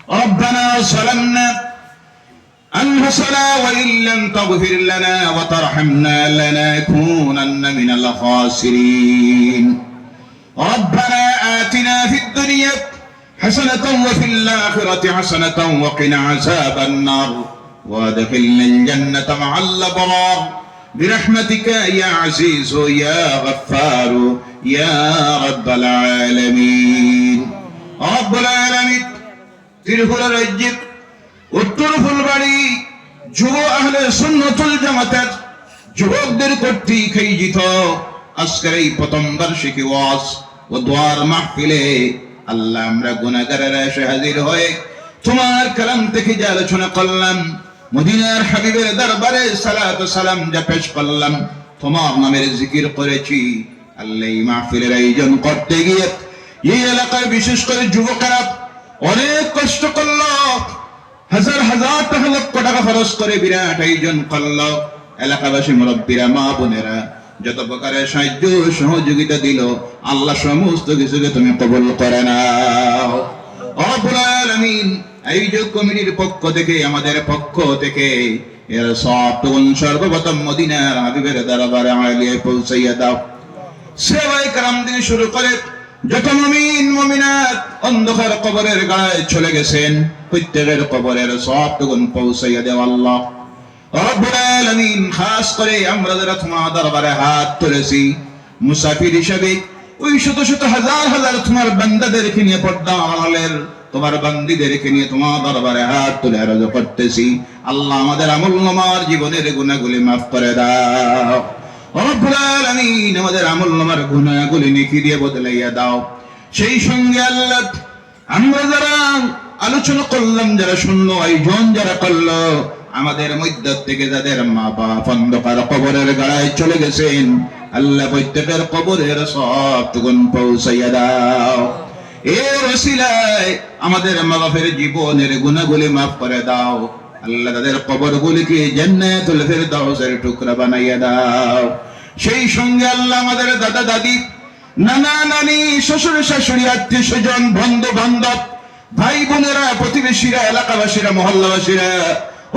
ربنا ظلمنا أنفسنا وإن لم تغفر لنا وترحمنا لنكونن من الخاسرين ربنا آتنا في الدنيا حسنة وفي الآخرة حسنة وقنا عذاب النار وادخلنا الجنة مع الأبرار برحمتك يا عزيز يا غفار يا رب العالمين رب العالمين তিরহুল রাজ্যের উত্তর ফুলবাড়ি যুব আহলে সুন্নাতুল জামাতের যুবকদের কর্তৃক আয়োজিত আজকের এই প্রথম বার্ষিকী ওয়াজ ও দোয়ার মাহফিলে আল্লাহ আমরা গুনাহগারেরা এসে হাজির হয়ে তোমার কালাম থেকে যে আলোচনা করলাম, মদিনার হাবিবের দরবারে সালাত ও সালাম যা পেশ করলাম, তোমার নামের জিকির করেছি। আল্লাহ এই মাহফিলের আয়োজন করতে গিয়ে এই এলাকায় বিশেষ করে যুবকেরা অনেক কষ্ট করলো, হাজার হাজার টাকা লক্ষ টাকা খরচ করে বিরাট আয়োজন করলো। এলাকাবাসী মুরব্বীরা মা বোনেরা যত প্রকারের সাহায্য সহযোগিতা দিল, আল্লাহ সমস্ত কিছুকে তুমি কবুল করে নাও। রব্বুল আলামিন আয়োজক কমিটির পক্ষ থেকে আমাদের পক্ষ থেকে এর সবটুকুন সর্বপ্রথম মদিনার হাবিবের দরবারে আলিয়ে পৌঁছাইয়া দাও। সাহাবায়ে কেরাম থেকে শুরু করে যত মুমিন মুমিনাত অন্ধকার কবরের গায়ে চলে গেছেন, প্রত্যেকের কবরের সবটুকুন পৌঁছাইয়া দাও আল্লাহ রব্বুল আলামিন। খাস করে আমরা যারা তোমার দরবারে হাত তুলেছি মুসাফির হিসেবে, ওই শত শত হাজার হাজার তোমার বান্দাদেরকে নিয়ে পর্দা আড়ালের তোমার বান্দীদেরকে নিয়ে তোমার দরবারে হাত তুলে আরজ করতেছি। আল্লাহ আমাদের আমলনামার জীবনের গুনাহগুলি মাফ করে দাও রব্বুল আলামিন। আমাদের আমলনামার গুনাহগুলি নেকি দিয়ে বদলাইয়া দাও। সেই সঙ্গে আল্লাহ আমরা যারা আলোচনা করলাম, যারা শুনলো, আয়োজন যারা করলো, আমাদের মধ্য থেকে যাদের মা বাপ অন্ধকার কবরের গাড়ায় চলে গেছেন, আল্লাহ প্রত্যেকের কবরের সবটুকুন পৌঁছাইয়া দাও। এর ওসিলায় আমাদের মা বাপের জীবনের গুনাহগুলি মাফ করে দাও আল্লাহ। তাদের কবরগুলিকে জান্নাতুল ফেরদাউসের টুকরা বানাইয়া দাও। সেই সঙ্গে আল্লাহ আমাদের দাদা দাদি, নানা নানি, শ্বশুর শাশুড়ি, আত্মীয় স্বজন, বন্ধু বান্ধব, ভাই বোনেরা, প্রতিবেশীরা, এলাকাবাসীরা, মহল্লাবাসীরা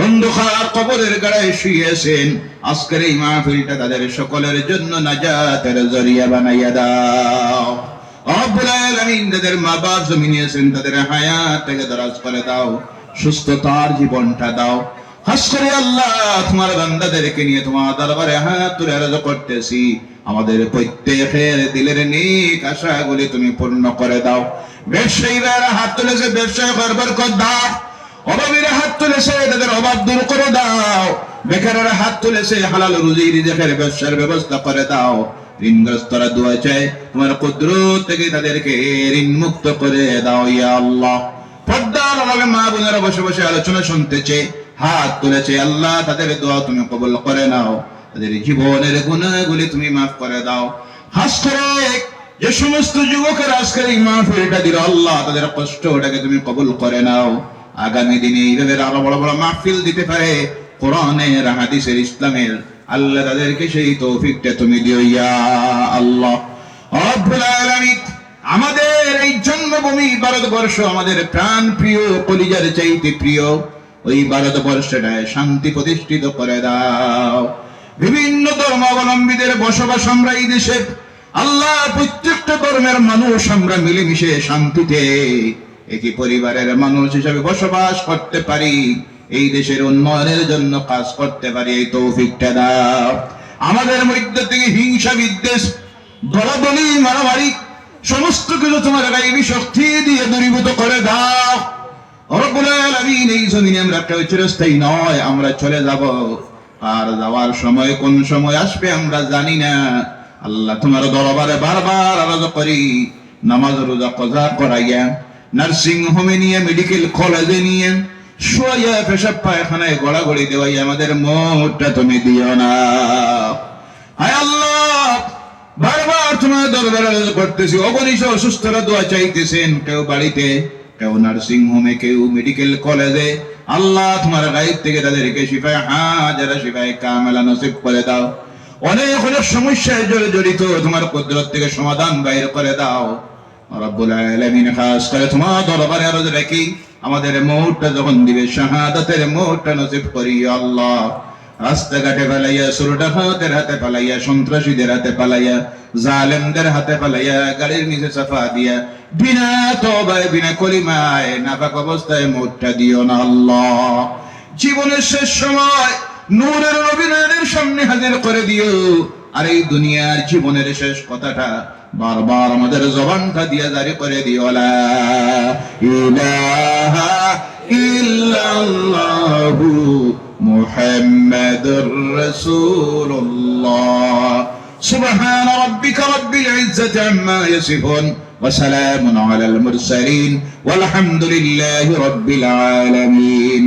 অন্ধকার কবরের গাড়ায় শুয়েছেন, আজকের এই মাহফিলটা তাদের সকলের জন্য নাজাতের জরিয়া বানাইয়া দাও রব্বুল আলামিন। তাদের মা বাপ জমিনে আছেন, তাদের হায়াতটাকে দরাজ করে দাও, সুস্থতার জীবনটা দাও। খাস করে আল্লাহ তোমার বান্দাদেরকে নিয়ে তোমার দরবারে হাত তুলে আরজ করতেছি, আমাদের প্রত্যেকের দিলের নেক আশাগুলি তুমি পূর্ণ করে দাও। ব্যবসায়ীরা হাত তুলেছে, ব্যবসায় বরকত দাও। অভাবীরা হাত তুলেছে, তাদের অভাব দূর করে দাও। বেকারেরা হাত তুলেছে, হালাল রুজি রিজেকের ব্যবসার ব্যবস্থা করে দাও। ঋণগ্রস্তরা দোয়া চায়, তোমার কুদরত থেকে তাদেরকে ঋণ মুক্ত করে দাও ইয়া আল্লাহ। পর্দার আড়ালে মা বোনেরা বসে বসে আলোচনা শুনতেছে, হাত তুলেছে, আল্লাহ তাদের দোয়া তুমি কবুল করে নাও, তাদের জীবনের গুনাহগুলি তুমি মাফ করে দাও। খাস করে যে সমস্ত যুবকের আজকের এই মাহফিলটা দিল, আল্লাহ তাদের কষ্টটাকে তুমি কবুল করে নাও। আগামী দিনে এইভাবে আরো বড় বড় মাহফিল দিতে পারে কোরআনের, হাদিসের, ইসলামের, আল্লাহ তাদেরকে সেই তৌফিকটা তুমি দিও ইয়া আল্লাহ রব্বুল আলামিন। আমাদের এই জন্মভূমি ভারতবর্ষ, আমাদের প্রাণ প্রিয়, কলিজার চাইতে প্রিয় ওই ভারতবর্ষটায় শান্তি প্রতিষ্ঠিত করে দাও। বিভিন্ন ধর্মাবলম্বীদের বসবাস আমরা এই দেশে, আল্লাহ প্রত্যেকটা ধর্মের মানুষ আমরা মিলেমিশে শান্তিতে একই পরিবারের মানুষ হিসাবে বসবাস করতে পারি, এই দেশের উন্নয়নের জন্য কাজ করতে পারি, এই তৌফিকটা দাও। আমাদের মধ্যে থেকে হিংসা, বিদ্বেষ, দলাদলি, মারামারি সমস্ত কিছু তোমার গায়েবী শক্তি দিয়ে দূরীভূত করে দাও রব্বুল আলামিন। এই জমিনে আমরা কেউ চিরস্থায়ী নয়, আমরা চলে যাব, আর যাওয়ার সময় কোন সময় আসবে আমরা জানি না। আল্লাহ তোমার দরবারে বারবার আরজ করি, নামাজ রোজা কজা করাইয়া, নার্সিং হোমে নিয়ে, মেডিকেল কলেজে নিয়ে, শোয়া পেশাব পায়খানায় গড়াগড়ি দেওয়াই আমাদের মোটটা তুমি দিও না। হায় আল্লাহ, বারবার তোমার দরবারে আরজ করতেছি, অগণিত অসুস্থরা দোয়া চাইতেছেন, কেউ বাড়িতে, কেউ নার্সিং হোমে, কেউ মেডিকেল কলেজে। আল্লাহ তোমার গায়েব থেকে তাদেরকে শিফায়ে হাজারা, শিফায়ে কামেলা নসিব করে দাও। অনেক অনেক সমস্যায় জড়িত, তোমার কুদরত থেকে সমাধান বাইর করে দাও রব্বুল আলামিন খাস করে তোমার দরবারে আরজ রাখি আমাদের মৌতটা যখন দিবে শাহাদাতের মৌতটা নসিব করিও আল্লাহ। রাস্তাঘাটে পালাইয়া, সুরডাহাতের হাতে পালাইয়া, সন্ত্রাসীদের হাতে পালাইয়া, জালেমদের হাতে পালাইয়া, গাড়ির নিচে চাপা দিয়া, বিনা তওবায় বিনা কলিমায় নাপাক অবস্থায় মৌতটা দিও না আল্লাহ। জীবনের শেষ সময় নূরের নবীনের সামনে হাজির করে দিও। আর এই দুনিয়ার জীবনের শেষ কথাটা বারবার আমাদের জবানটা দিয়ে জারি করে দিও, লা ইলাহা ইল্লাল্লাহু মুহাম্মাদুর রাসূলুল্লাহ। সুবহান রাব্বিকা রাব্বিল ইজ্জাতি আম্মা ইয়াসিফুন ওয়া সালামুন আলাল মুরসালিন ওয়াল হামদুলিল্লাহি রাব্বিল আলামিন।